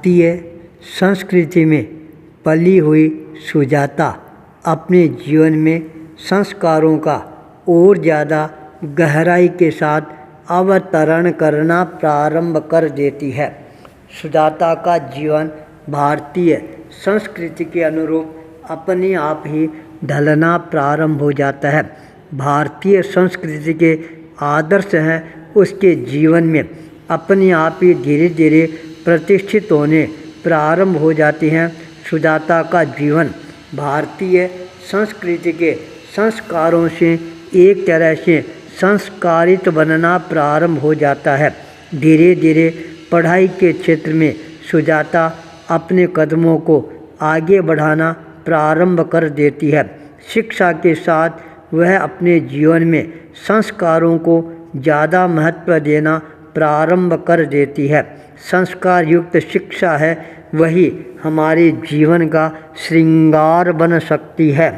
भारतीय संस्कृति में पली हुई सुजाता अपने जीवन में संस्कारों का और ज़्यादा गहराई के साथ अवतरण करना प्रारंभ कर देती है। सुजाता का जीवन भारतीय संस्कृति के अनुरूप अपने आप ही ढलना प्रारंभ हो जाता है। भारतीय संस्कृति के आदर्श हैं उसके जीवन में अपने आप ही धीरे धीरे प्रतिष्ठित होने प्रारंभ हो जाती हैं। सुजाता का जीवन भारतीय संस्कृति के संस्कारों से एक तरह से संस्कारित बनना प्रारंभ हो जाता है। धीरे धीरे पढ़ाई के क्षेत्र में सुजाता अपने कदमों को आगे बढ़ाना प्रारंभ कर देती है। शिक्षा के साथ वह अपने जीवन में संस्कारों को ज़्यादा महत्व देना प्रारंभ कर देती है। संस्कार युक्त शिक्षा है वही हमारे जीवन का श्रृंगार बन सकती है।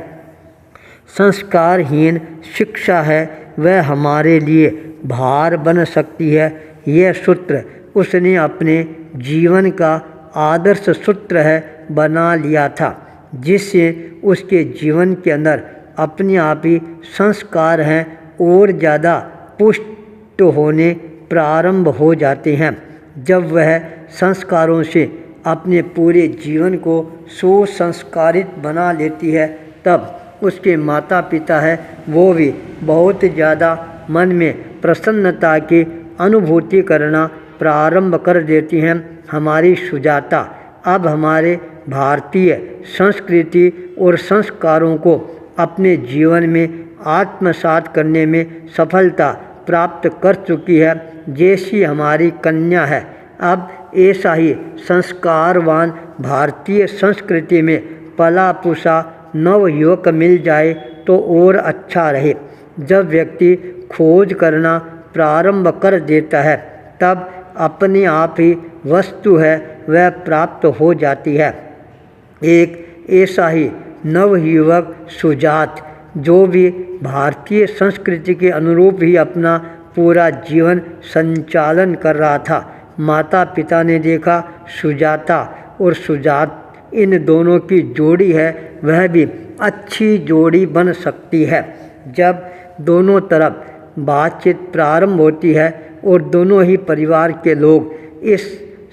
संस्कारहीन शिक्षा है वह हमारे लिए भार बन सकती है। यह सूत्र उसने अपने जीवन का आदर्श सूत्र है बना लिया था, जिससे उसके जीवन के अंदर अपने आप ही संस्कार हैं और ज़्यादा पुष्ट होने प्रारंभ हो जाते हैं। जब वह संस्कारों से अपने पूरे जीवन को सुसंस्कारित बना लेती है, तब उसके माता पिता है वो भी बहुत ज़्यादा मन में प्रसन्नता की अनुभूति करना प्रारंभ कर देती हैं। हमारी सुजाता अब हमारे भारतीय संस्कृति और संस्कारों को अपने जीवन में आत्मसात करने में सफलता प्राप्त कर चुकी है। जैसी हमारी कन्या है, अब ऐसा ही संस्कारवान भारतीय संस्कृति में पला पुसा नवयुवक मिल जाए तो और अच्छा रहे। जब व्यक्ति खोज करना प्रारंभ कर देता है, तब अपने आप ही वस्तु है वह प्राप्त हो जाती है। एक ऐसा ही नवयुवक सुजात जो भी भारतीय संस्कृति के अनुरूप ही अपना पूरा जीवन संचालन कर रहा था। माता पिता ने देखा सुजाता और सुजात इन दोनों की जोड़ी है वह भी अच्छी जोड़ी बन सकती है। जब दोनों तरफ बातचीत प्रारंभ होती है और दोनों ही परिवार के लोग इस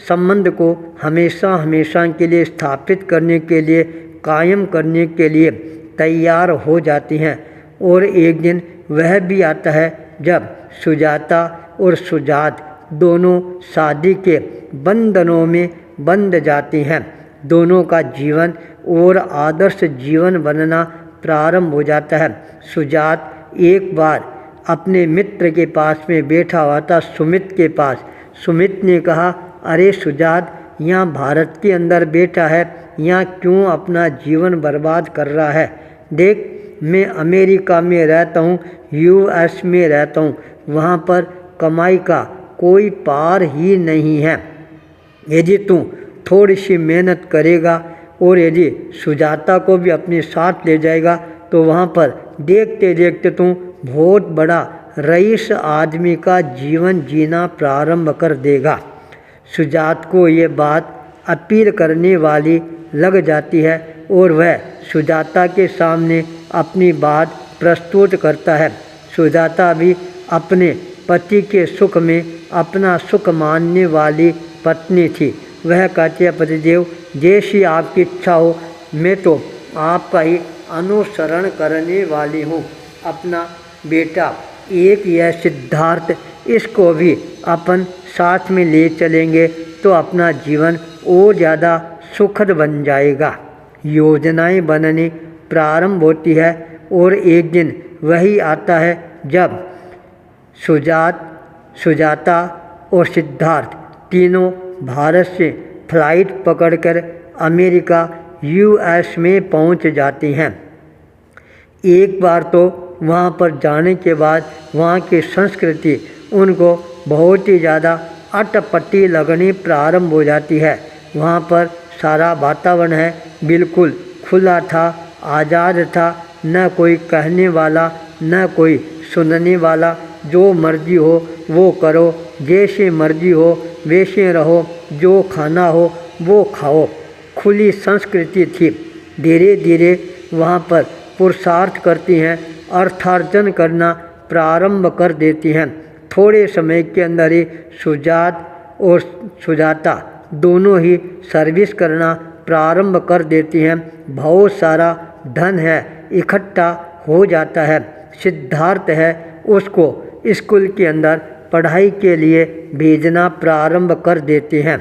संबंध को हमेशा हमेशा के लिए स्थापित करने के लिए कायम करने के लिए तैयार हो जाती हैं, और एक दिन वह भी आता है जब सुजाता और सुजात दोनों शादी के बंधनों में बंध जाती हैं। दोनों का जीवन और आदर्श जीवन बनना प्रारंभ हो जाता है। सुजात एक बार अपने मित्र के पास में बैठा हुआ था, सुमित के पास। सुमित ने कहा, अरे सुजात, यहाँ भारत के अंदर बैठा है, यहाँ क्यों अपना जीवन बर्बाद कर रहा है? देख, मैं अमेरिका में रहता हूँ, यूएस में रहता हूँ, वहाँ पर कमाई का कोई पार ही नहीं है। यदि तू थोड़ी सी मेहनत करेगा और यदि सुजाता को भी अपने साथ ले जाएगा तो वहाँ पर देखते देखते तू बहुत बड़ा रईस आदमी का जीवन जीना प्रारंभ कर देगा। सुजात को ये बात अपील करने वाली लग जाती है और वह सुजाता के सामने अपनी बात प्रस्तुत करता है। सुजाता भी अपने पति के सुख में अपना सुख मानने वाली पत्नी थी। वह कहती है, पतिदेव, जैसी आपकी इच्छा हो, मैं तो आपका ही अनुसरण करने वाली हूँ। अपना बेटा एक यह सिद्धार्थ, इसको भी अपन साथ में ले चलेंगे तो अपना जीवन और ज़्यादा सुखद बन जाएगा। योजनाएं बनने प्रारंभ होती है और एक दिन वही आता है जब सुजाता और सिद्धार्थ तीनों भारत से फ्लाइट पकड़कर अमेरिका यूएस में पहुंच जाती हैं। एक बार तो वहां पर जाने के बाद वहां की संस्कृति उनको बहुत ही ज़्यादा अटपटी लगनी प्रारंभ हो जाती है। वहां पर सारा वातावरण है बिल्कुल खुला था, आज़ाद था, न कोई कहने वाला न कोई सुनने वाला। जो मर्जी हो वो करो, जैसे मर्जी हो वैसे रहो, जो खाना हो वो खाओ। खुली संस्कृति थी। धीरे धीरे वहाँ पर पुरुषार्थ करती हैं, अर्थार्जन करना प्रारंभ कर देती हैं। थोड़े समय के अंदर ही सुजात और सुजाता दोनों ही सर्विस करना प्रारंभ कर देती हैं। बहुत सारा धन है इकट्ठा हो जाता है। सिद्धार्थ है उसको स्कूल के अंदर पढ़ाई के लिए भेजना प्रारंभ कर देते हैं।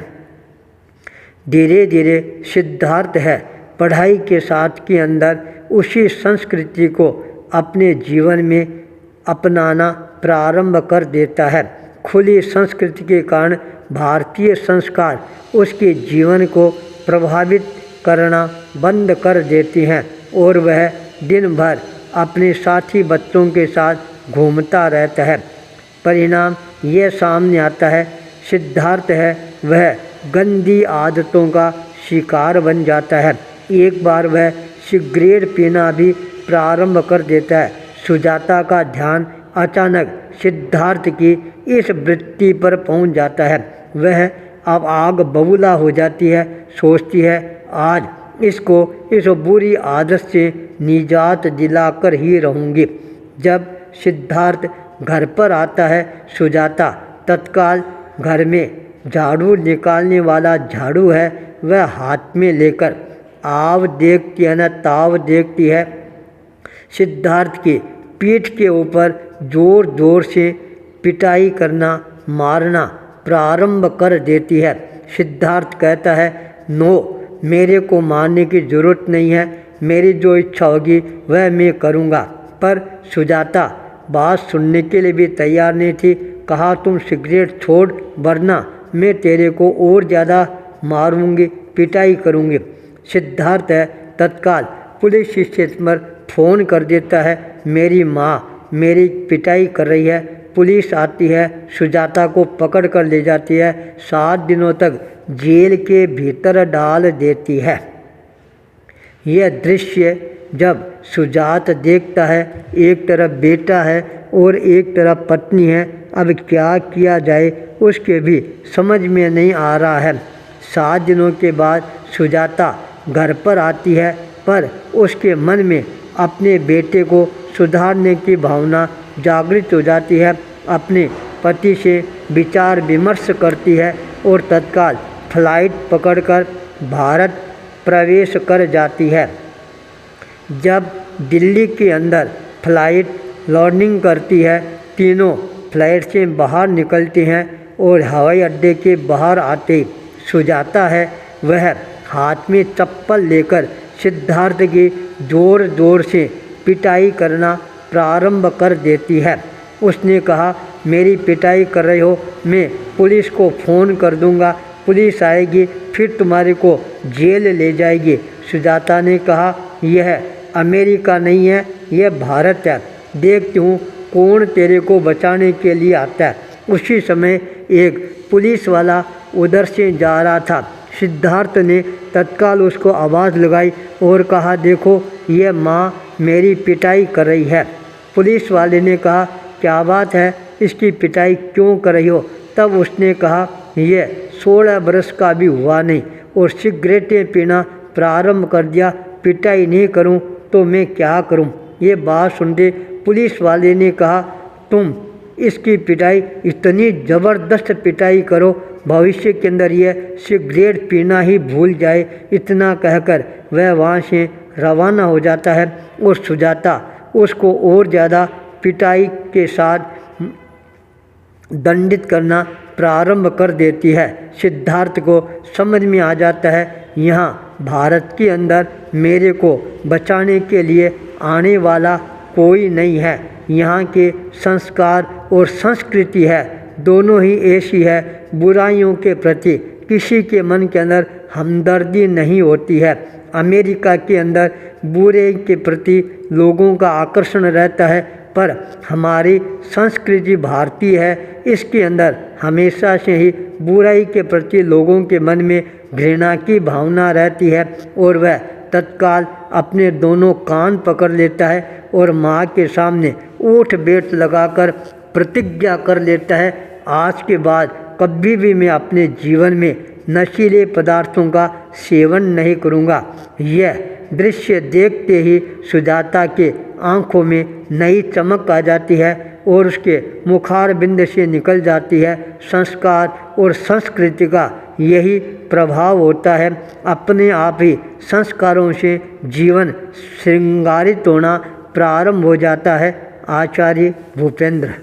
धीरे धीरे सिद्धार्थ है पढ़ाई के साथ के अंदर उसी संस्कृति को अपने जीवन में अपनाना प्रारंभ कर देता है। खुली संस्कृति के कारण भारतीय संस्कार उसके जीवन को प्रभावित करना बंद कर देती हैं और वह दिन भर अपने साथी बच्चों के साथ घूमता रहता है। परिणाम यह सामने आता है, सिद्धार्थ है वह गंदी आदतों का शिकार बन जाता है। एक बार वह सिगरेट पीना भी प्रारंभ कर देता है। सुजाता का ध्यान अचानक सिद्धार्थ की इस वृत्ति पर पहुंच जाता है। वह अब आग बबूला हो जाती है। सोचती है आज इसको इस बुरी आदत से निजात दिलाकर ही रहूँगी। जब सिद्धार्थ घर पर आता है, सुजाता तत्काल घर में झाड़ू निकालने वाला झाड़ू है वह हाथ में लेकर आव देखती है न ताव देखती है। सिद्धार्थ की पीठ के ऊपर जोर जोर से पिटाई करना मारना प्रारंभ कर देती है। सिद्धार्थ कहता है नो, मेरे को मारने की ज़रूरत नहीं है, मेरी जो इच्छा होगी वह मैं करूँगा। पर सुजाता बात सुनने के लिए भी तैयार नहीं थी। कहा तुम सिगरेट छोड़ वरना मैं तेरे को और ज़्यादा मारूंगी, पिटाई करूंगी। सिद्धार्थ है तत्काल पुलिस स्टेशन पर फ़ोन कर देता है, मेरी माँ मेरी पिटाई कर रही है। पुलिस आती है, सुजाता को पकड़ कर ले जाती है, 7 दिनों तक जेल के भीतर डाल देती है। यह दृश्य जब सुजात देखता है, एक तरफ बेटा है और एक तरफ पत्नी है, अब क्या किया जाए उसके भी समझ में नहीं आ रहा है। 7 दिनों के बाद सुजाता घर पर आती है, पर उसके मन में अपने बेटे को सुधारने की भावना जागृत हो जाती है। अपने पति से विचार विमर्श करती है और तत्काल फ्लाइट पकड़कर भारत प्रवेश कर जाती है। जब दिल्ली के अंदर फ्लाइट लैंडिंग करती है, तीनों फ्लाइट से बाहर निकलते हैं और हवाई अड्डे के बाहर आते सुजाता है वह हाथ में चप्पल लेकर सिद्धार्थ की ज़ोर ज़ोर से पिटाई करना प्रारंभ कर देती है। उसने कहा मेरी पिटाई कर रहे हो, मैं पुलिस को फ़ोन कर दूंगा, पुलिस आएगी फिर तुम्हारे को जेल ले जाएगी। सुजाता ने कहा यह अमेरिका नहीं है, यह भारत है, देखती हूँ कौन तेरे को बचाने के लिए आता है। उसी समय एक पुलिस वाला उधर से जा रहा था। सिद्धार्थ ने तत्काल उसको आवाज़ लगाई और कहा देखो यह माँ मेरी पिटाई कर रही है। पुलिस वाले ने कहा क्या बात है, इसकी पिटाई क्यों कर रही हो? तब उसने कहा यह 16 बरस का भी हुआ नहीं और सिगरेटें पीना प्रारंभ कर दिया, पिटाई नहीं करूं तो मैं क्या करूं? ये बात सुनते पुलिस वाले ने कहा तुम इसकी पिटाई इतनी ज़बरदस्त पिटाई करो भविष्य के अंदर यह सिगरेट पीना ही भूल जाए। इतना कहकर वह वहाँ से रवाना हो जाता है और सुजाता उसको और ज़्यादा पिटाई के साथ दंडित करना प्रारंभ कर देती है। सिद्धार्थ को समझ में आ जाता है यहाँ भारत के अंदर मेरे को बचाने के लिए आने वाला कोई नहीं है। यहाँ के संस्कार और संस्कृति है दोनों ही ऐसी है, बुराइयों के प्रति किसी के मन के अंदर हमदर्दी नहीं होती है। अमेरिका के अंदर बुरे के प्रति लोगों का आकर्षण रहता है, पर हमारी संस्कृति भारतीय है, इसके अंदर हमेशा से ही बुराई के प्रति लोगों के मन में घृणा की भावना रहती है और वह तत्काल अपने दोनों कान पकड़ लेता है और माँ के सामने ऊठ बैठ लगाकर प्रतिज्ञा कर लेता है आज के बाद कभी भी मैं अपने जीवन में नशीले पदार्थों का सेवन नहीं करूँगा। यह दृश्य देखते ही सुजाता के आँखों में नई चमक आ जाती है और उसके मुखारबिंद से निकल जाती है। संस्कार और संस्कृति का यही प्रभाव होता है। अपने आप ही संस्कारों से जीवन श्रृंगारित होना प्रारंभ हो जाता है। आचार्य भूपेंद्र।